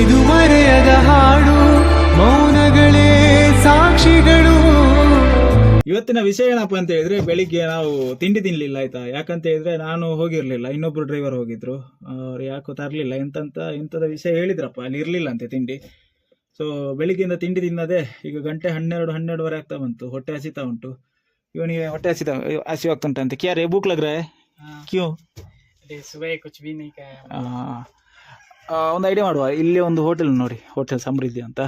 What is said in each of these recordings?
ಇದು ಮರೆಯದ ಹಾಡು, ಮೌನಗಳೇ ಸಾಕ್ಷಿಗಳು. ಇವತ್ತಿನ ವಿಷಯ ಏನಪ್ಪ ಅಂತ ಹೇಳಿದ್ರೆ, ಬೆಳಿಗ್ಗೆ ನಾವು ತಿಂಡಿ ತಿನ್ಲಿಲ್ಲ ಆಯ್ತಾ. ಯಾಕಂತ ಹೇಳಿದ್ರೆ ನಾನು ಹೋಗಿರ್ಲಿಲ್ಲ, ಇನ್ನೊಬ್ರು ಡ್ರೈವರ್ ಹೋಗಿದ್ರು. ಅವ್ರು ಯಾಕೋ ತರಲಿಲ್ಲ. ಎಂಥದ ವಿಷಯ ಹೇಳಿದ್ರಪ್ಪ, ಅಲ್ಲಿ ಇರಲಿಲ್ಲ ಅಂತೆ ತಿಂಡಿ. ಸೊ ಬೆಳಿಗ್ಗೆಯಿಂದ ತಿಂಡಿ ತಿನ್ನದೆ ಈಗ ಗಂಟೆ 12-12:30 ಆಗ್ತಾ ಬಂತು. ಹೊಟ್ಟೆ ಹಸಿತಾ ಉಂಟು. ಇವನಿಗೆ ಹೊಟ್ಟೆ ಹಸಿವಾಗ್ತುಂಟಂತೆ. ಕ್ಯಾ ರೇ ಭೂಕ್ ಲಗ್ ರहा है ಕ್ಯೂ? ಒಂದು ಐಡಿಯಾ ಮಾಡುವ. ಇಲ್ಲಿ ಒಂದು ಹೋಟೆಲ್ ನೋಡಿ, ಹೋಟೆಲ್ ಸಮೃದ್ಧಿ ಅಂತ.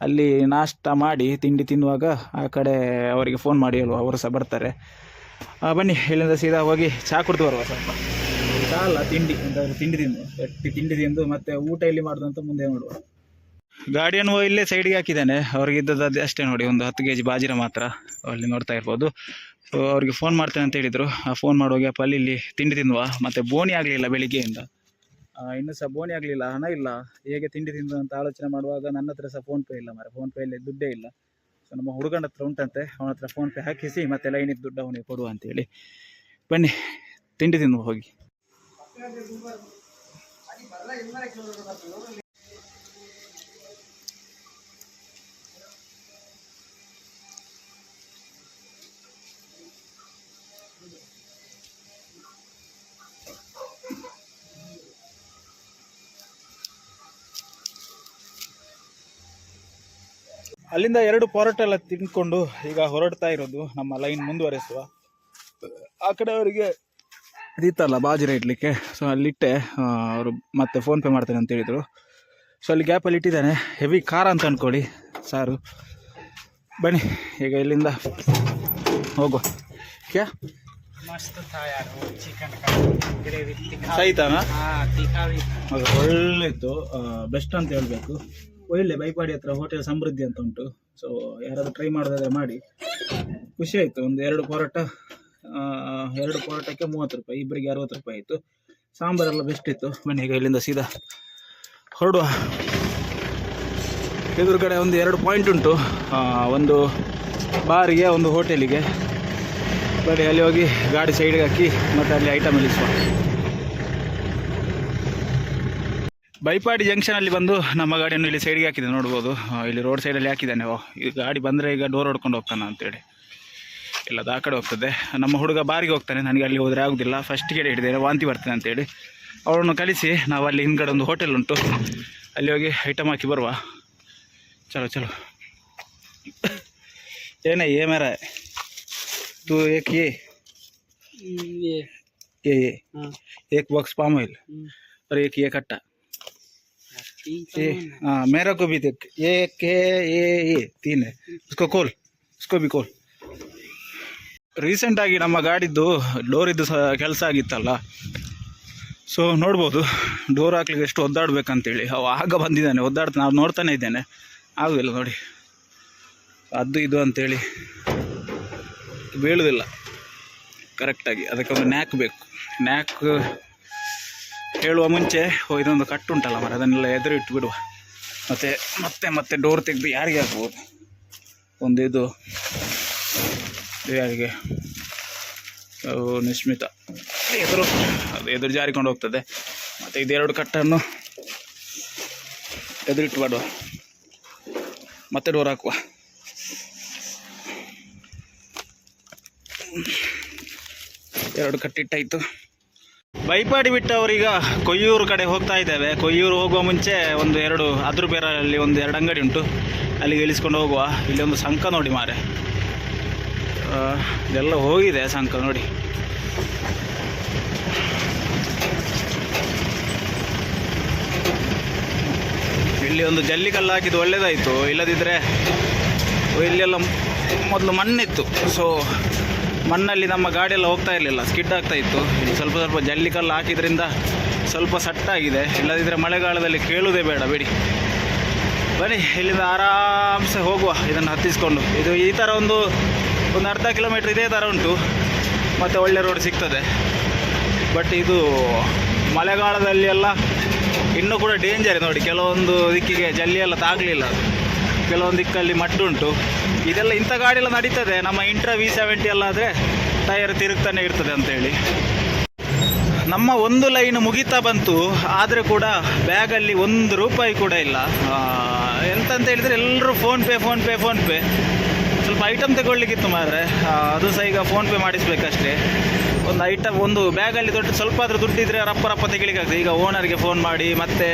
ಅಲ್ಲಿ ನಾಷ್ಟ ಮಾಡಿ ತಿಂಡಿ ತಿನ್ನುವಾಗ ಆ ಕಡೆ ಅವರಿಗೆ ಫೋನ್ ಮಾಡಿ ಹೇಳುವ, ಅವರು ಸಹ ಬರ್ತಾರೆ. ಬನ್ನಿ, ಇಲ್ಲಿಂದ ಸೀದಾ ಹೋಗಿ ಚಹಾ ಕುಡಿದು ಬರುವ. ಸ್ವಲ್ಪ ಚಹಾ ಅಲ್ಲ, ತಿಂಡಿ ಎಂತಾದ್ರೂ ತಿಂಡಿ ತಿಂದು ಮತ್ತೆ ಊಟ ಇಲ್ಲಿ ಮಾಡೋದಂತ ಮುಂದೆ ಮಾಡುವ. ಗಾಡಿಯನ್ನು ಇಲ್ಲೇ ಸೈಡ್ಗೆ ಹಾಕಿದ್ದಾನೆ. ಅವ್ರಿಗೆ ಇದ್ದದ್ದು ಅಷ್ಟೇ ನೋಡಿ, ಒಂದು 10 kg ಬಾಜಿರ ಮಾತ್ರ. ಅಲ್ಲಿ ನೋಡ್ತಾ ಇರ್ಬೋದು. ಸೊ ಅವ್ರಿಗೆ ಫೋನ್ ಮಾಡ್ತೇನೆ ಅಂತ ಹೇಳಿದರು. ಆ ಫೋನ್ ಮಾಡುವಾಗ ಅಪ್ಪ ಇಲ್ಲಿ ತಿಂಡಿ ತಿನ್ನುವ. ಮತ್ತು ಬೋಣಿ ಆಗಲಿಲ್ಲ ಬೆಳಿಗ್ಗೆಯಿಂದ, ಇನ್ನೂ ಸಹ ಬೋಣಿ ಆಗಲಿಲ್ಲ, ಹಣ ಇಲ್ಲ, ಹೇಗೆ ತಿಂಡಿ ತಿಂದು ಅಂತ ಆಲೋಚನೆ ಮಾಡುವಾಗ ನನ್ನ ಹತ್ರ ಸಹ ಫೋನ್ಪೇ ಇಲ್ಲ ಮಾರೆ. ಫೋನ್ಪೇಯಲ್ಲಿ ದುಡ್ಡೇ ಇಲ್ಲ. ಸೊ ನಮ್ಮ ಹುಡುಗನ ಹತ್ರ ಉಂಟಂತೆ, ಅವನ ಹತ್ರ ಫೋನ್ಪೇ ಹಾಕಿಸಿ ಮತ್ತೆ ಲೈನಿಗೆ ದುಡ್ಡು ಅವನಿಗೆ ಕೊಡುವ ಅಂತೇಳಿ. ಬನ್ನಿ ತಿಂಡಿ ತಿನ್ನು ಹೋಗಿ. ಅಲ್ಲಿಂದ 2 ಪರೋಟ ಎಲ್ಲ ತಿನ್ಕೊಂಡು ಈಗ ಹೊರಡ್ತಾ ಇರೋದು ನಮ್ಮ ಲೈನ್ ಮುಂದುವರೆಸುವ. ಆ ಕಡೆ ಅವರಿಗೆ ಇದಿತ್ತಲ್ಲ ಬಾಜಿರ ಇಡ್ಲಿಕ್ಕೆ, ಸೊ ಅಲ್ಲಿಟ್ಟೆ. ಅವರು ಮತ್ತೆ ಫೋನ್ಪೇ ಮಾಡ್ತೇನೆ ಅಂತ ಹೇಳಿದರು. ಸೊ ಅಲ್ಲಿ ಗ್ಯಾಪಲ್ಲಿ ಇಟ್ಟಿದ್ದಾನೆ. ಹೆವಿ ಖಾರ ಅಂತ ಅಂದ್ಕೊಳ್ಳಿ ಸಾರು. ಬನ್ನಿ ಈಗ ಇಲ್ಲಿಂದ ಹೋಗುವ. ಕ್ಯಾ ಸಹಿತಾನ ಒಳ್ಳೆಯಿತ್ತು, ಬೆಸ್ಟ್ ಅಂತ ಹೇಳ್ಬೇಕು. ಒಳ್ಳೆ ಬೈಪಾಡಿ ಹತ್ರ ಹೋಟೆಲ್ ಸಮೃದ್ಧಿ ಅಂತ ಉಂಟು. ಸೊ ಯಾರಾದರೂ ಟ್ರೈ ಮಾಡೋದಾದ್ರೆ ಮಾಡಿ. ಖುಷಿ ಆಯಿತು. ಒಂದು 2 ಪರೋಟಕ್ಕೆ 30 ರೂಪಾಯಿ, ಇಬ್ಬರಿಗೆ 60 ರೂಪಾಯಿ ಆಯಿತು. ಸಾಂಬಾರೆಲ್ಲ ಬೆಸ್ಟ್ ಇತ್ತು. ಬನ್ನಿ ಈಗ ಇಲ್ಲಿಂದ ಸೀದಾ ಹೊರಡುವ. ಎದುರುಗಡೆ ಒಂದು 2 ಪಾಯಿಂಟ್ ಉಂಟು, ಒಂದು ಬಾರಿಗೆ, ಒಂದು ಹೋಟೆಲಿಗೆ. ಬರೀ ಅಲ್ಲಿ ಹೋಗಿ ಗಾಡಿ ಸೈಡ್ಗೆ ಹಾಕಿ ಮತ್ತು ಅಲ್ಲಿ ಐಟಮ್ ಇಳಿಸುವ. ಬೈಪಾಡಿ ಜಂಕ್ಷನಲ್ಲಿ ಬಂದು ನಮ್ಮ ಗಾಡಿಯನ್ನು ಇಲ್ಲಿ ಸೈಡ್ಗೆ ಹಾಕಿದೆ, ನೋಡ್ಬೋದು. ಇಲ್ಲಿ ರೋಡ್ ಸೈಡಲ್ಲಿ ಹಾಕಿದ್ದಾನೆ. ಈ ಗಾಡಿ ಬಂದರೆ ಈಗ ಡೋರ್ ಹೊಡ್ಕೊಂಡು ಹೋಗ್ತಾನೆ ಅಂತೇಳಿ. ಇಲ್ಲ ಅದು ಆ ಕಡೆ ಹೋಗ್ತದೆ. ನಮ್ಮ ಹುಡುಗ ಬಾರಿಗೆ ಹೋಗ್ತಾನೆ, ನನಗೆ ಅಲ್ಲಿ ಹೋದರೆ ಆಗೋದಿಲ್ಲ, ಫಸ್ಟ್ ಗೇಟ್ ಹಿಡಿದೇನೆ, ವಾಂತಿ ಬರ್ತೇನೆ ಅಂತೇಳಿ. ಅವರನ್ನು ಕಳಿಸಿ ನಾವು ಅಲ್ಲಿ ಹಿಂದ್ಗಡೆ ಒಂದು ಹೋಟೆಲ್ ಉಂಟು, ಅಲ್ಲಿ ಹೋಗಿ ಐಟಮ್ ಹಾಕಿ ಬರುವ. ಚಲೋ ಚಲೋ. ಏನೇ ಏ ಮೇರ तू एक ये एक बॉक्स पाम ऑयल और एक ये कट्टा. हाँ मेरा को भी देख, एक है ये 3 है. उसको खोल, उसको भी खोल. ರೀಸೆಂಟಾಗಿ ನಮ್ಮ ಗಾಡಿದ್ದು ಡೋರಿದ್ದು ಸಹ ಕೆಲಸ ಆಗಿತ್ತಲ್ಲ. ಸೊ ನೋಡ್ಬೋದು ಡೋರ್ ಹಾಕ್ಲಿಕ್ಕೆ ಎಷ್ಟು ಒದ್ದಾಡಬೇಕಂತೇಳಿ. ಆಗ ಬಂದಿದ್ದಾನೆ, ನಾವು ನೋಡ್ತಾನೆ ಇದ್ದೇನೆ, ಆಗೋದಿಲ್ಲ ನೋಡಿ. ಅದು ಇದು ಅಂತೇಳಿ ಬೀಳುವುದಿಲ್ಲ ಕರೆಕ್ಟಾಗಿ. ಅದಕ್ಕೆ ಒಂದು ನ್ಯಾಕ್ ಬೇಕು. ನ್ಯಾಕ್ ಹೇಳುವ ಮುಂಚೆ ಇದೊಂದು ಕಟ್ಟುಂಟಲ್ಲ ಮರ, ಅದನ್ನೆಲ್ಲ ಎದುರು ಇಟ್ಟು ಬಿಡುವ. ಮತ್ತೆ ಡೋರ್ ತೆಗೆದು ಯಾರಿಗೆ ಹಾಕ್ಬೋದು. ಒಂದು ಇದು ಯಾರಿಗೆ, ನಿಶ್ಮಿತ ಎದುರು ಜಾರಿಕೊಂಡು ಹೋಗ್ತದೆ. ಮತ್ತು ಇದೆರಡು ಕಟ್ಟನ್ನು ಎದುರಿಟ್ಟು ಬಿಡುವ. ಮತ್ತೆ ಡೋರ್ ಹಾಕುವ. ಎರಡು ಕಟ್ಟಿಟ್ಟಾಯಿತು. ಬೈಪಾಡಿ ಬಿಟ್ಟು ಅವರೀಗ ಕೊಯ್ಯೂರು ಕಡೆ ಹೋಗ್ತಾ ಇದ್ದೇವೆ. ಕೊಯ್ಯೂರು ಹೋಗುವ ಮುಂಚೆ ಒಂದು 2 ಅದ್ರುಬೇರಲ್ಲಿ ಒಂದು 2 ಅಂಗಡಿ ಉಂಟು, ಅಲ್ಲಿಗೆ ಇಳಿಸ್ಕೊಂಡು ಹೋಗುವ. ಇಲ್ಲಿ ಒಂದು ಸಂಕ ನೋಡಿ ಮಾರೆ, ಇದೆಲ್ಲ ಹೋಗಿದೆ ಸಂಕ ನೋಡಿ. ಇಲ್ಲಿ ಒಂದು ಜಲ್ಲಿಕಲ್ಲು ಹಾಕಿದ್ದು ಒಳ್ಳೇದಾಯಿತು, ಇಲ್ಲದಿದ್ದರೆ ಇಲ್ಲೆಲ್ಲ ಮೊದಲು ಮಣ್ಣಿತ್ತು. ಸೊ ಮಣ್ಣಲ್ಲಿ ನಮ್ಮ ಗಾಡಿಯೆಲ್ಲ ಹೋಗ್ತಾ ಇರಲಿಲ್ಲ, ಸ್ಕಿಡ್ ಆಗ್ತಾ ಇತ್ತು. ಇಲ್ಲಿ ಸ್ವಲ್ಪ ಜಲ್ಲಿಕಲ್ಲು ಹಾಕಿದ್ರಿಂದ ಸ್ವಲ್ಪ ಸಟ್ಟಾಗಿದೆ. ಇಲ್ಲದಿದ್ದರೆ ಮಳೆಗಾಲದಲ್ಲಿ ಕೇಳುವುದೇ ಬೇಡ ಬಿಡಿ. ಬನ್ನಿ ಇಲ್ಲಿಂದ ಆರಾಮ್ಸೆ ಹೋಗುವ ಇದನ್ನು ಹತ್ತಿಸ್ಕೊಂಡು. ಇದು ಈ ಥರ ಒಂದು ಅರ್ಧ ಕಿಲೋಮೀಟ್ರ್ ಇದೇ ಥರ ಉಂಟು, ಮತ್ತು ಒಳ್ಳೆ ರೋಡ್ ಸಿಗ್ತದೆ. ಬಟ್ ಇದು ಮಳೆಗಾಲದಲ್ಲಿ ಎಲ್ಲ ಇನ್ನೂ ಕೂಡ ಡೇಂಜರ್ ನೋಡಿ. ಕೆಲವೊಂದು ದಿಕ್ಕಿಗೆ ಜಲ್ಲಿ ಎಲ್ಲ ತಾಗಲಿಲ್ಲ, ಕೆಲವೊಂದು ದಿಕ್ಕಲ್ಲಿ ಮಟ್ಟುಂಟು. ಇದೆಲ್ಲ ಇಂಥ ಗಾಡಿ ಎಲ್ಲ ನಡೀತದೆ. ನಮ್ಮ ಇಂಟ್ರಾ V70 ಎಲ್ಲ ಆದರೆ ಟೈರ್ ತಿರುಗ್ತಾನೆ ಇರ್ತದೆ ಅಂತೇಳಿ. ನಮ್ಮ ಒಂದು ಲೈನ್ ಮುಗಿತಾ ಬಂತು, ಆದರೆ ಕೂಡ ಬ್ಯಾಗಲ್ಲಿ 1 ರೂಪಾಯಿ ಕೂಡ ಇಲ್ಲ. ಎಂತಂತ ಹೇಳಿದರೆ ಎಲ್ಲರೂ ಫೋನ್ಪೇ ಸ್ವಲ್ಪ ಐಟಮ್ ತಗೊಳ್ಳಿಕ್ಕಿತ್ತು ಮಾರ್ರೆ. ಅದು ಸಹ ಈಗ ಫೋನ್ಪೇ ಮಾಡಿಸ್ಬೇಕಷ್ಟೇ. ಒಂದು ಬ್ಯಾಗಲ್ಲಿ ಸ್ವಲ್ಪ ಆದರೂ ದುಡ್ಡಿದ್ರೆ ರಪ್ಪ ತೆಗಿಲಿಕ್ಕಾಗ್ತದೆ. ಈಗ ಓನರ್ಗೆ ಫೋನ್ ಮಾಡಿ ಮತ್ತೆ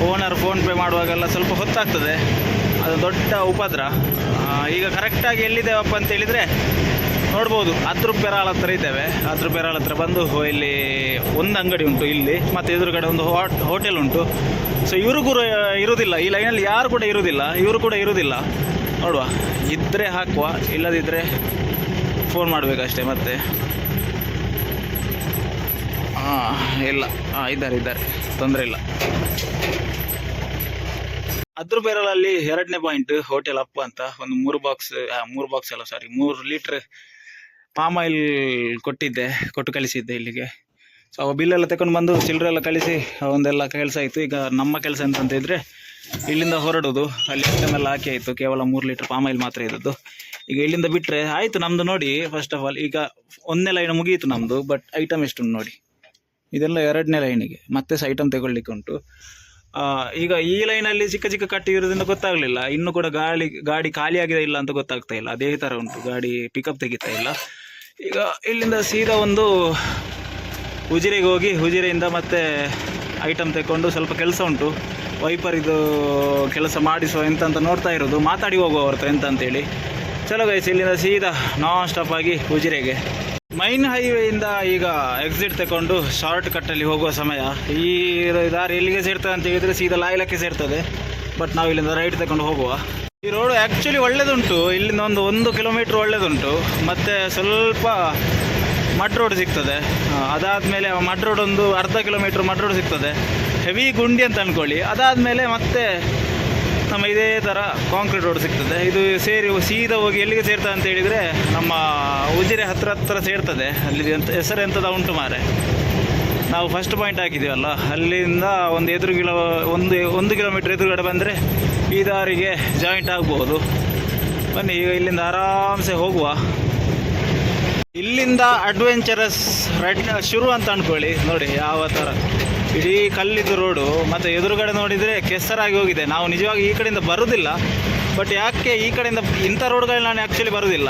ಓನರ್ ಫೋನ್ಪೇ ಮಾಡುವಾಗೆಲ್ಲ ಸ್ವಲ್ಪ ಹೊತ್ತಾಗ್ತದೆ, ಅದು ದೊಡ್ಡ ಉಪದ್ರ. ಈಗ ಕರೆಕ್ಟಾಗಿ ಎಲ್ಲಿದ್ದೇವಪ್ಪ ಅಂತ ಹೇಳಿದರೆ ನೋಡ್ಬೋದು, ಅದ್ರುಪೆರಾಳ ಹತ್ರ ಇದ್ದೇವೆ. ಅದ್ರುಪೆರಾಳ ಹತ್ರ ಬಂದು ಇಲ್ಲಿ ಒಂದು ಅಂಗಡಿ ಉಂಟು ಇಲ್ಲಿ, ಮತ್ತು ಎದುರುಗಡೆ ಒಂದು ಹೋಟೆಲ್ ಉಂಟು. ಸೊ ಇವರು ಕೂಡ ಇರುವುದಿಲ್ಲ ಈ ಲೈನಲ್ಲಿ, ಯಾರು ಕೂಡ ಇರುವುದಿಲ್ಲ, ಇವರು ಕೂಡ ಇರುವುದಿಲ್ಲ. ನೋಡುವ, ಇದ್ದರೆ ಹಾಕುವ, ಇಲ್ಲದಿದ್ದರೆ ಫೋನ್ ಮಾಡಬೇಕಷ್ಟೇ ಮತ್ತೆ. ಇಲ್ಲ, ಇದ್ದಾರೆ, ತೊಂದರೆ ಇಲ್ಲ. ಅದ್ರುಪೆರಾಳಲ್ಲಿ 2ನೇ ಪಾಯಿಂಟ್ ಹೋಟೆಲ್ ಅಪ್ ಅಂತ. ಒಂದು 3 ಲೀಟ್ರ್ ಪಾಮ್ ಆಯಿಲ್ ಕೊಟ್ಟು ಕಳಿಸಿದ್ದೆ ಇಲ್ಲಿಗೆ. ಸೊ ಅವ ಬಿಲ್ಲೆಲ್ಲ ತಗೊಂಡು ಬಂದು ಚಿಲ್ಲರೆ ಎಲ್ಲ ಕಳಿಸಿ ಒಂದೆಲ್ಲ ಕೆಲಸ ಆಯಿತು. ಈಗ ನಮ್ಮ ಕೆಲಸ ಎಂತಂತ ಇದ್ದರೆ ಇಲ್ಲಿಂದ ಹೊರಡೋದು. ಅಲ್ಲಿ ಐಟಮೆಲ್ಲ ಹಾಕಿ ಆಯಿತು, ಕೇವಲ 3 ಲೀಟ್ರ್ ಪಾಮ್ ಆಯಿಲ್ ಮಾತ್ರ ಇದ್ದದ್ದು. ಈಗ ಇಲ್ಲಿಂದ ಬಿಟ್ಟರೆ ಆಯಿತು ನಮ್ಮದು. ನೋಡಿ, ಫಸ್ಟ್ ಆಫ್ ಆಲ್ ಈಗ 1ನೇ ಲೈನ್ ಮುಗಿಯಿತು ನಮ್ಮದು. ಬಟ್ ಐಟಮ್ ಎಷ್ಟುಂಟು ನೋಡಿ, ಇದೆಲ್ಲ 2ನೇ ಲೈನಿಗೆ ಮತ್ತೆ ಸಹ ಐಟಮ್ ತಗೊಳ್ಳಿಕ್ಕೆ ಉಂಟು. ಈಗ ಈ ಲೈನಲ್ಲಿ ಚಿಕ್ಕ ಕಟ್ಟಿ ಇರೋದ್ರಿಂದ ಗೊತ್ತಾಗಲಿಲ್ಲ. ಇನ್ನೂ ಕೂಡ ಗಾಡಿ ಖಾಲಿಯಾಗಿದೆ ಇಲ್ಲ ಅಂತ ಗೊತ್ತಾಗ್ತಾ ಇಲ್ಲ. ಅದೇ ಥರ ಉಂಟು, ಗಾಡಿ ಪಿಕಪ್ ತೆಗಿತಾ ಇಲ್ಲ. ಈಗ ಇಲ್ಲಿಂದ ಸೀದಾ ಒಂದು ಉಜಿರೆಗೆ ಹೋಗಿ, ಉಜಿರೆಯಿಂದ ಮತ್ತೆ ಐಟಮ್ ತಗೊಂಡು ಸ್ವಲ್ಪ ಕೆಲಸ ಉಂಟು, ವೈಪರ್ ಇದು ಕೆಲಸ ಮಾಡಿಸುವ ಎಂತ ನೋಡ್ತಾ ಇರೋದು. ಮಾತಾಡಿ ಹೋಗುವ ಹೊರತು ಎಂತ ಅಂತೇಳಿ. ಚಲೋ ಗೈಸ್, ಇಲ್ಲಿಂದ ಸೀದಾ ನಾನ್ ಸ್ಟಾಪ್ ಆಗಿ ಉಜಿರೆಗೆ. ಮೈನ್ ಹೈವೇಯಿಂದ ಈಗ ಎಕ್ಸಿಟ್ ತಗೊಂಡು ಶಾರ್ಟ್ ಕಟ್ಟಲ್ಲಿ ಹೋಗುವ ಸಮಯ. ಈ ದಾರಿ ಎಲ್ಲಿಗೆ ಸೇರ್ತದೆ ಅಂತ ಹೇಳಿದರೆ ಸೀದಾ ಲಾಯ್ಲಕ್ಕೆ ಸೇರ್ತದೆ. ಬಟ್ ನಾವು ಇಲ್ಲಿಂದ ರೈಟ್ ತಗೊಂಡು ಹೋಗುವ. ಈ ರೋಡು ಆ್ಯಕ್ಚುಲಿ ಒಳ್ಳೆದುಂಟು. ಇಲ್ಲಿಂದ 1 ಕಿಲೋಮೀಟ್ರ್ ಒಳ್ಳೆದುಂಟು. ಮತ್ತು ಸ್ವಲ್ಪ ಮಡ್ ರೋಡ್ ಸಿಗ್ತದೆ. ಅದಾದಮೇಲೆ ಮಡ್ ರೋಡ್ ಒಂದು ಅರ್ಧ ಕಿಲೋಮೀಟ್ರ್ ಮಡ್ ರೋಡ್ ಸಿಗ್ತದೆ, ಹೆವಿ ಗುಂಡಿ ಅಂತ ಅಂದ್ಕೊಳ್ಳಿ. ಅದಾದಮೇಲೆ ಮತ್ತೆ ನಮ್ಮ ಇದೇ ಥರ ಕಾಂಕ್ರೀಟ್ ರೋಡ್ ಸಿಗ್ತದೆ. ಇದು ಸೇರಿ ಸೀದಾ ಹೋಗಿ ಎಲ್ಲಿಗೆ ಸೇರ್ತದೆ ಅಂತ ಹೇಳಿದರೆ ನಮ್ಮ ಉಜಿರೆ ಹತ್ರ ಸೇರ್ತದೆ. ಅಲ್ಲಿ ಹೆಸರು ಎಂಥದ ಉಂಟು ಮಾರೆ. ನಾವು ಫಸ್ಟ್ ಪಾಯಿಂಟ್ ಹಾಕಿದ್ದೀವಲ್ಲ, ಅಲ್ಲಿಂದ ಒಂದು ಕಿಲೋಮೀಟ್ರ್ ಎದುರುಗಡೆ ಬಂದರೆ ಈ ದಾರಿಗೆ ಜಾಯಿಂಟ್ ಆಗ್ಬೋದು. ಬನ್ನಿ, ಈಗ ಇಲ್ಲಿಂದ ಆರಾಮ್ಸೆ ಹೋಗುವ. ಇಲ್ಲಿಂದ ಅಡ್ವೆಂಚರಸ್ ಶುರು ಅಂತ ಅಂದ್ಕೊಳ್ಳಿ. ನೋಡಿ ಯಾವ ಥರ ಇಡೀ ಕಲ್ಲಿದ್ದು ರೋಡು, ಮತ್ತು ಎದುರುಗಡೆ ನೋಡಿದರೆ ಕೆಸರಾಗಿ ಹೋಗಿದೆ. ನಾವು ನಿಜವಾಗಿ ಈ ಕಡೆಯಿಂದ ಬರೋದಿಲ್ಲ. ಬಟ್ ಯಾಕೆ ಈ ಕಡೆಯಿಂದ ಇಂಥ ರೋಡ್ಗಳು ನಾನು ಆ್ಯಕ್ಚುಲಿ ಬರೋದಿಲ್ಲ.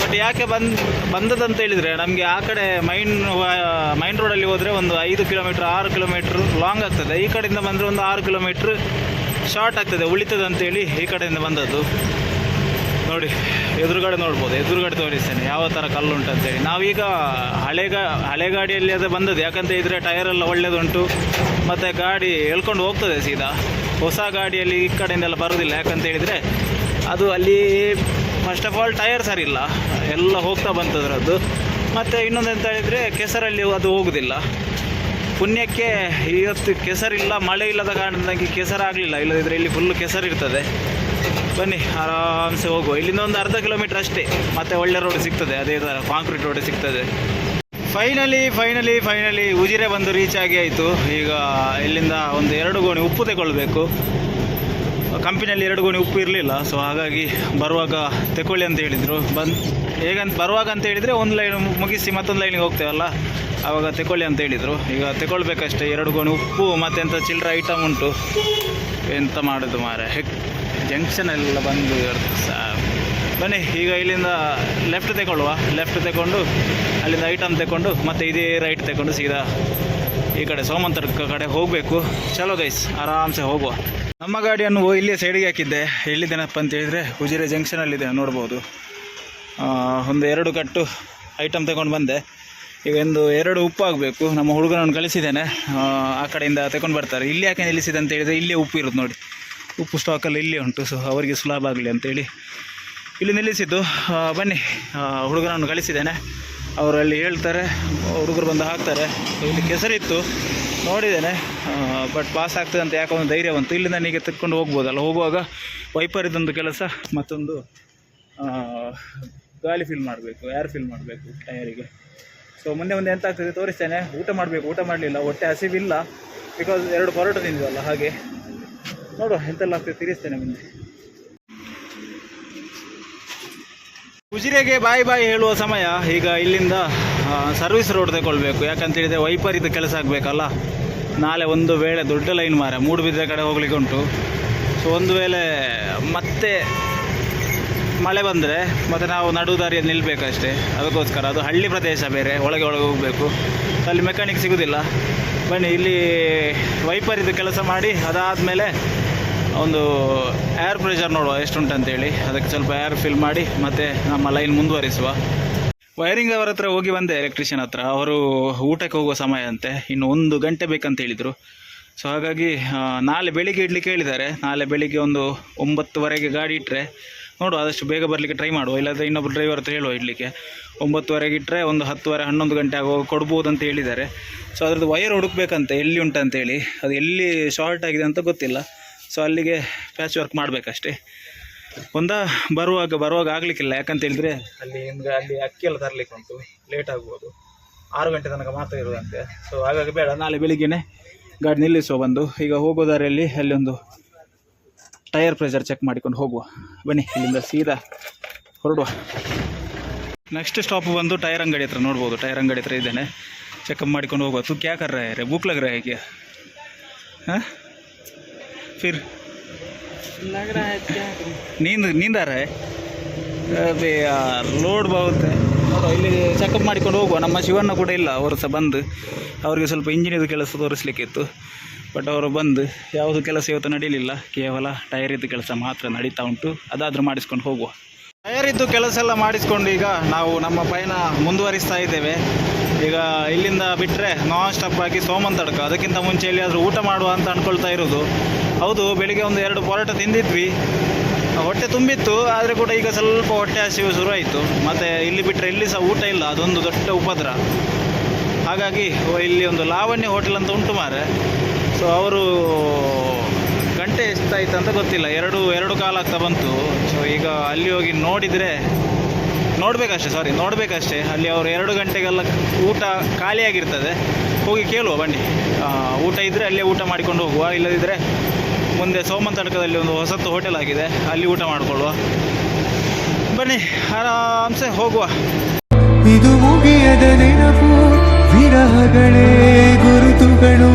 ಬಟ್ ಯಾಕೆ ಬಂದದಂತ ಹೇಳಿದರೆ, ನಮಗೆ ಆ ಕಡೆ ಮೈನ್ ರೋಡಲ್ಲಿ ಹೋದರೆ ಒಂದು 5 ಕಿಲೋಮೀಟ್ರ್ 6 ಕಿಲೋಮೀಟ್ರ್ ಲಾಂಗ್ ಆಗ್ತದೆ. ಈ ಕಡೆಯಿಂದ ಬಂದರೆ ಒಂದು 6 ಕಿಲೋಮೀಟ್ರ್ ಶಾರ್ಟ್ ಆಗ್ತದೆ, ಉಳಿತದೆ ಅಂತೇಳಿ ಈ ಕಡೆಯಿಂದ ಬಂದದ್ದು. ನೋಡಿ, ಎದುರುಗಡೆ ನೋಡ್ಬೋದು, ಎದುರುಗಡೆ ತೋರಿಸ್ತೇನೆ ಯಾವ ಥರ ಕಲ್ಲುಂಟು ಅಂತೇಳಿ. ನಾವೀಗ ಹಳೆ ಗಾಡಿಯಲ್ಲಿ ಅದು ಬಂದದ್ದು. ಯಾಕಂತ ಹೇಳಿದರೆ ಟೈರೆಲ್ಲ ಒಳ್ಳೆಯದುಂಟು, ಮತ್ತು ಗಾಡಿ ಎಳ್ಕೊಂಡು ಹೋಗ್ತದೆ ಸೀದಾ. ಹೊಸ ಗಾಡಿಯಲ್ಲಿ ಈ ಕಡೆಯಿಂದೆಲ್ಲ ಬರೋದಿಲ್ಲ. ಯಾಕಂತ ಹೇಳಿದರೆ ಅದು ಅಲ್ಲಿ ಫಸ್ಟ್ ಆಫ್ ಆಲ್ ಟೈರ್ ಸರಿ ಇಲ್ಲ, ಎಲ್ಲ ಹೋಗ್ತಾ ಬಂತದ್ರದ್ದು. ಮತ್ತು ಇನ್ನೊಂದು ಎಂತ ಹೇಳಿದರೆ ಕೆಸರಲ್ಲಿ ಅದು ಹೋಗೋದಿಲ್ಲ. ಪುಣ್ಯಕ್ಕೆ ಇವತ್ತು ಕೆಸರಿಲ್ಲ, ಮಳೆ ಇಲ್ಲದ ಕಾರಣದಾಗಿ ಕೆಸರಾಗಲಿಲ್ಲ. ಇಲ್ಲದಿದ್ದರೆ ಇಲ್ಲಿ ಫುಲ್ಲು ಕೆಸರಿರ್ತದೆ. ಬನ್ನಿ, ಆರಾಮ್ಸೆ ಹೋಗುವ. ಇಲ್ಲಿಂದ ಒಂದು ಅರ್ಧ ಕಿಲೋಮೀಟ್ರ್ ಅಷ್ಟೇ, ಮತ್ತೆ ಒಳ್ಳೆ ರೋಡ್ ಸಿಗ್ತದೆ, ಅದೇ ಥರ ಕಾಂಕ್ರೀಟ್ ರೋಡ್ ಸಿಗ್ತದೆ. ಫೈನಲಿ ಉಜಿರೆ ಬಂದು ರೀಚ್ ಆಗಿ ಆಯಿತು. ಈಗ ಇಲ್ಲಿಂದ ಒಂದು 2 ಗೋಣಿ ಉಪ್ಪು ತಗೊಳ್ಬೇಕು. ಕಂಪನಿಯಲ್ಲಿ 2 ಗೋಣಿ ಉಪ್ಪು ಇರಲಿಲ್ಲ. ಸೊ ಹಾಗಾಗಿ ಬರುವಾಗ ತಗೊಳ್ಳಿ ಅಂತ ಹೇಳಿದರು. ಬರುವಾಗ ಅಂತ ಹೇಳಿದರೆ ಒಂದು ಲೈನ್ ಮುಗಿಸಿ ಮತ್ತೊಂದು ಲೈನಿಗೆ ಹೋಗ್ತೇವಲ್ಲ, ಆವಾಗ ತಗೊಳ್ಳಿ ಅಂತ ಹೇಳಿದರು. ಈಗ ತಗೊಳ್ಬೇಕಷ್ಟೇ 2 ಗೋಣಿ ಉಪ್ಪು. ಮತ್ತೆಂಥ ಚಿಲ್ಲರೆ ಐಟಮ್ ಉಂಟು, ಎಂತ ಮಾಡೋದು ಮಾರೆ. ಜಂಕ್ಷನ್ ಎಲ್ಲ ಬಂದು ಬನ್ನಿ, ಈಗ ಇಲ್ಲಿಂದ ಲೆಫ್ಟ್ ತಗೊಳ್ಳುವ. ಲೆಫ್ಟ್ ತಗೊಂಡು ಅಲ್ಲಿಂದ ಐಟಮ್ ತಗೊಂಡು ಮತ್ತೆ ಇದೇ ರೈಟ್ ತಗೊಂಡು ಸೀದಾ ಈ ಕಡೆ ಸೋಮಂತರ ಕಡೆ ಹೋಗಬೇಕು. ಚಲೋ ಗೈಸ್, ಆರಾಮ್ಸೆ ಹೋಗುವ. ನಮ್ಮ ಗಾಡಿಯನ್ನು ಇಲ್ಲೇ ಸೈಡಿಗೆ ಹಾಕಿದ್ದೆ. ಎಲ್ಲಿದ್ದೇನಪ್ಪ ಅಂತ ಹೇಳಿದರೆ ಉಜಿರೆ ಜಂಕ್ಷನಲ್ಲಿದೆ, ನೋಡ್ಬೋದು. ಒಂದು 2 ಕಟ್ಟು ಐಟಮ್ ತಗೊಂಡು ಬಂದೆ. ಈಗ ಒಂದು 2 ಉಪ್ಪು ಆಗಬೇಕು. ನಮ್ಮ ಹುಡುಗನನ್ನು ಕಳಿಸಿದ್ದೇನೆ, ಆ ಕಡೆಯಿಂದ ತಗೊಂಡು ಬರ್ತಾರೆ. ಇಲ್ಲಿ ಯಾಕೆ ನಿಲ್ಲಿಸಿದೆ ಅಂತ ಹೇಳಿದರೆ ಇಲ್ಲೇ ಉಪ್ಪು ಇರೋದು ನೋಡಿ, ಉಪ್ಪು ಸ್ಟಾಕಲ್ಲಿ ಇಲ್ಲೇ ಉಂಟು. ಸೊ ಅವರಿಗೆ ಸುಲಭ ಆಗಲಿ ಅಂತೇಳಿ ಇಲ್ಲಿ ನಿಲ್ಲಿಸಿದ್ದು. ಬನ್ನಿ, ಹುಡುಗನನ್ನು ಕಳಿಸಿದ್ದೇನೆ, ಅವರಲ್ಲಿ ಹೇಳ್ತಾರೆ, ಹುಡುಗರು ಬಂದು ಹಾಕ್ತಾರೆ. ಇಲ್ಲಿ ಕೆಸರಿತ್ತು ನೋಡಿದ್ದೇನೆ, ಬಟ್ ಪಾಸ್ ಆಗ್ತದೆ ಅಂತ ಯಾಕೆ ಒಂದು ಧೈರ್ಯ ಬಂತು. ಇಲ್ಲಿಂದ ನನಗೆ ತೆಕ್ಕೊಂಡು ಹೋಗ್ಬೋದಲ್ಲ. ಹೋಗುವಾಗ ವೈಪರ್ ಇದೊಂದು ಕೆಲಸ, ಮತ್ತೊಂದು ಗಾಳಿ ಫಿಲ್ ಮಾಡಬೇಕು, ಏರ್ ಫಿಲ್ ಮಾಡಬೇಕು ಟೈರಿಗೆ. ಸೊ ಮುಂದೆ ಎಂತ ಆಗ್ತದೆ ತೋರಿಸ್ತೇನೆ. ಊಟ ಮಾಡಬೇಕು, ಊಟ ಮಾಡಲಿಲ್ಲ, ಹೊಟ್ಟೆ ಹಸಿವಿಲ್ಲ. ಬಿಕಾಸ್ 2 ಪರೋಟ ತಿಂದಿವಲ್ಲ, ಹಾಗೆ ನೋಡುವ ಎಂತೆಲ್ಲ ಆಗ್ತದೆ ತಿರಿಸ್ತೇನೆ ಮುಂದೆ. ಉಜಿರೆಗೆ ಬಾಯಿ ಬಾಯಿ ಹೇಳುವ ಸಮಯ. ಈಗ ಇಲ್ಲಿಂದ ಸರ್ವಿಸ್ ರೋಡ್ ತಗೊಳ್ಬೇಕು, ಯಾಕಂತೇಳಿದರೆ ವೈಪರೀತ್ಯ ಕೆಲಸ ಆಗಬೇಕಲ್ಲ. ನಾಳೆ ಒಂದು ವೇಳೆ ದೊಡ್ಡ ಲೈನ್ ಮೂಡುಬಿದ್ರೆ ಕಡೆ ಹೋಗ್ಲಿಕ್ಕೆ ಉಂಟು. ಸೊ ಒಂದು ವೇಳೆ ಮತ್ತೆ ಮಳೆ ಬಂದರೆ ಮತ್ತು ನಾವು ನಡುದಾರಿಯಲ್ಲಿ ನಿಲ್ಲಬೇಕಷ್ಟೇ. ಅದಕ್ಕೋಸ್ಕರ ಅದು ಹಳ್ಳಿ ಪ್ರದೇಶ ಬೇರೆ, ಒಳಗೆ ಹೋಗಬೇಕು, ಅಲ್ಲಿ ಮೆಕ್ಯಾನಿಕ್ ಸಿಗೋದಿಲ್ಲ. ಬನ್ನಿ, ಇಲ್ಲಿ ವೈಪರೀತ್ಯ ಕೆಲಸ ಮಾಡಿ ಅದಾದಮೇಲೆ ಒಂದು ಏರ್ ಪ್ರೆಷರ್ ನೋಡುವ ಎಷ್ಟುಂಟಂತೇಳಿ, ಅದಕ್ಕೆ ಸ್ವಲ್ಪ ಏರ್ ಫಿಲ್ ಮಾಡಿ ಮತ್ತು ನಮ್ಮ ಲೈನ್ ಮುಂದುವರಿಸುವ. ವೈರಿಂಗ್ ಅವರ ಹತ್ರ ಹೋಗಿ ಬಂದೆ, ಎಲೆಕ್ಟ್ರಿಷಿಯನ್ ಹತ್ರ. ಅವರು ಊಟಕ್ಕೆ ಹೋಗುವ ಸಮಯ ಅಂತೆ, ಇನ್ನು 1 ಗಂಟೆ ಬೇಕಂತ ಹೇಳಿದರು. ಸೊ ಹಾಗಾಗಿ ನಾಳೆ ಬೆಳಿಗ್ಗೆ ಇಡ್ಲಿಕ್ಕೆ ಹೇಳಿದ್ದಾರೆ. ನಾಳೆ ಬೆಳಿಗ್ಗೆ ಒಂದು 9:30ಗೆ ಗಾಡಿ ಇಟ್ಟರೆ ನೋಡುವ, ಆದಷ್ಟು ಬೇಗ ಬರಲಿಕ್ಕೆ ಟ್ರೈ ಮಾಡುವ. ಇಲ್ಲಾಂದರೆ ಇನ್ನೊಬ್ಬರು ಡ್ರೈವರ್ ಹತ್ರ ಹೇಳುವ ಇಡಲಿಕ್ಕೆ. 9:30ಗೆ ಇಟ್ಟರೆ ಒಂದು 10:30 11 ಗಂಟೆ ಆಗೋ ಕೊಡ್ಬೋದು ಅಂತ ಹೇಳಿದ್ದಾರೆ. ಸೊ ಅದ್ರದ್ದು ವೈರ್ ಹುಡುಕ್ಬೇಕಂತೆ, ಎಲ್ಲಿ ಉಂಟಂತೇಳಿ. ಅದು ಎಲ್ಲಿ ಶಾರ್ಟ್ ಆಗಿದೆ ಅಂತ ಗೊತ್ತಿಲ್ಲ. ಸೊ ಅಲ್ಲಿಗೆ ಪ್ಯಾಚ್ ವರ್ಕ್ ಮಾಡಬೇಕಷ್ಟೇ. ಬರುವಾಗ ಆಗಲಿಕ್ಕಿಲ್ಲ, ಯಾಕಂತೇಳಿದರೆ ಅಲ್ಲಿ ಅಕ್ಕಿ ಎಲ್ಲ ತರಲಿಕ್ಕೆ ಉಂಟು, ಲೇಟ್ ಆಗ್ಬೋದು. 6 ಗಂಟೆ ತನಕ ಮಾತ್ರ ಇರುವಂತೆ. ಸೊ ಹಾಗಾಗಿ ಬೇಡ, ನಾಳೆ ಬೆಳಿಗ್ಗೆನೇ ಗಾಡಿ ನಿಲ್ಲಿಸುವ ಬಂದು. ಈಗ ಹೋಗೋ ದಾರಿಯಲ್ಲಿ ಅಲ್ಲಿ ಒಂದು ಟೈರ್ ಪ್ರೆಷರ್ ಚೆಕ್ ಮಾಡಿಕೊಂಡು ಹೋಗುವ. ಬನ್ನಿ, ಇಲ್ಲಿಂದ ಸೀದಾ ಹೊರಡುವ. ನೆಕ್ಸ್ಟ್ ಸ್ಟಾಪ್ ಬಂದು ಟೈರ್ ಅಂಗಡಿ ಹತ್ರ. ನೋಡ್ಬೋದು, ಟೈರ್ ಅಂಗಡಿ ಹತ್ರ ಇದ್ದೇನೆ. ಚೆಕಪ್ ಮಾಡಿಕೊಂಡು ಹೋಗುವ. ತು ಕ್ಯಾ ಕರ್ ರಹೆ ಭೂಕ್ ಲಗ್ ರहा है क्या? हाँ फिर लग रहा है क्या नींद आ रहा है? ಅದೇ ಯಾರ್ ಲೋಡ್ ಬಹುತ್ತೆ. ನೋಡುವ, ಇಲ್ಲಿ ಚೆಕಪ್ ಮಾಡಿಕೊಂಡು ಹೋಗುವ. ನಮ್ಮ ಶಿವಣ್ಣ ಕೂಡ ಇಲ್ಲ, ಅವರು ಸಹ ಬಂದು ಅವರಿಗೆ ಸ್ವಲ್ಪ ಇಂಜಿನಿಯರ್ ಕೆಲಸ ತೋರಿಸ್ಲಿಕ್ಕಿತ್ತು. ಬಟ್ ಅವರು ಬಂದು ಯಾವುದು ಕೆಲಸ ಇವತ್ತು ನಡೀಲಿಲ್ಲ, ಕೇವಲ ಟೈರಿದ್ದು ಕೆಲಸ ಮಾತ್ರ ನಡೀತಾ ಉಂಟು. ಅದಾದರೂ ಮಾಡಿಸ್ಕೊಂಡು ಹೋಗುವ. ಟೈರಿದ್ದು ಕೆಲಸ ಎಲ್ಲ ಮಾಡಿಸ್ಕೊಂಡು ಈಗ ನಾವು ನಮ್ಮ ಪಯಣ ಮುಂದುವರಿಸ್ತಾ ಇದ್ದೇವೆ. ಈಗ ಇಲ್ಲಿಂದ ಬಿಟ್ಟರೆ ನಾನ್ ಸ್ಟಾಪ್ ಆಗಿ ಸೋಮಂತಡ್ಕ. ಅದಕ್ಕಿಂತ ಮುಂಚೆ ಎಲ್ಲಿಯಾದರೂ ಊಟ ಮಾಡುವ ಅಂತ ಅಂದ್ಕೊಳ್ತಾ ಇರೋದು. ಹೌದು, ಬೆಳಿಗ್ಗೆ ಒಂದು 2 ಪರೋಟ ತಿಂದಿದ್ವಿ, ಹೊಟ್ಟೆ ತುಂಬಿತ್ತು. ಆದರೆ ಕೂಡ ಈಗ ಸ್ವಲ್ಪ ಹೊಟ್ಟೆ ಹಸಿವು ಶುರುವಾಯಿತು. ಮತ್ತು ಇಲ್ಲಿ ಬಿಟ್ಟರೆ ಎಲ್ಲಿ ಸಹ ಊಟ ಇಲ್ಲ, ಅದೊಂದು ದೊಡ್ಡ ಉಪದ್ರ. ಹಾಗಾಗಿ ಇಲ್ಲಿ ಒಂದು ಲಾವಣ್ಯ ಹೋಟೆಲ್ ಅಂತ ಉಂಟು ಮಾರೆ. ಸೊ ಅವರು ಗಂಟೆ ಎಷ್ಟಾಯ್ತು ಅಂತ ಗೊತ್ತಿಲ್ಲ, 2 ಕಾಲು ಆಗ್ತಾ ಬಂತು. ಸೊ ಈಗ ಅಲ್ಲಿ ಹೋಗಿ ನೋಡಬೇಕಷ್ಟೇ. ಅಲ್ಲಿ ಅವರು 2 ಗಂಟೆಗೆಲ್ಲ ಊಟ ಖಾಲಿಯಾಗಿರ್ತದೆ. ಹೋಗಿ ಕೇಳುವ ಬನ್ನಿ. ಊಟ ಇದ್ದರೆ ಅಲ್ಲೇ ಊಟ ಮಾಡಿಕೊಂಡು ಹೋಗುವ. ಇಲ್ಲದಿದ್ದರೆ ಮುಂದೆ ಸೋಮಂತಡ್ಕದಲ್ಲಿ ಒಂದು ಹೊಸತ್ತು ಹೋಟೆಲ್ ಆಗಿದೆ, ಅಲ್ಲಿ ಊಟ ಮಾಡಿಕೊಳ್ಳುವ. ಬನ್ನಿ, ಆರಾಮ್ಸೆ ಹೋಗುವ. ಇದು ಮುಗಿಯದ ನೆನಪು, ವಿರಹಗಳೇ ಗುರುತುಗಳು.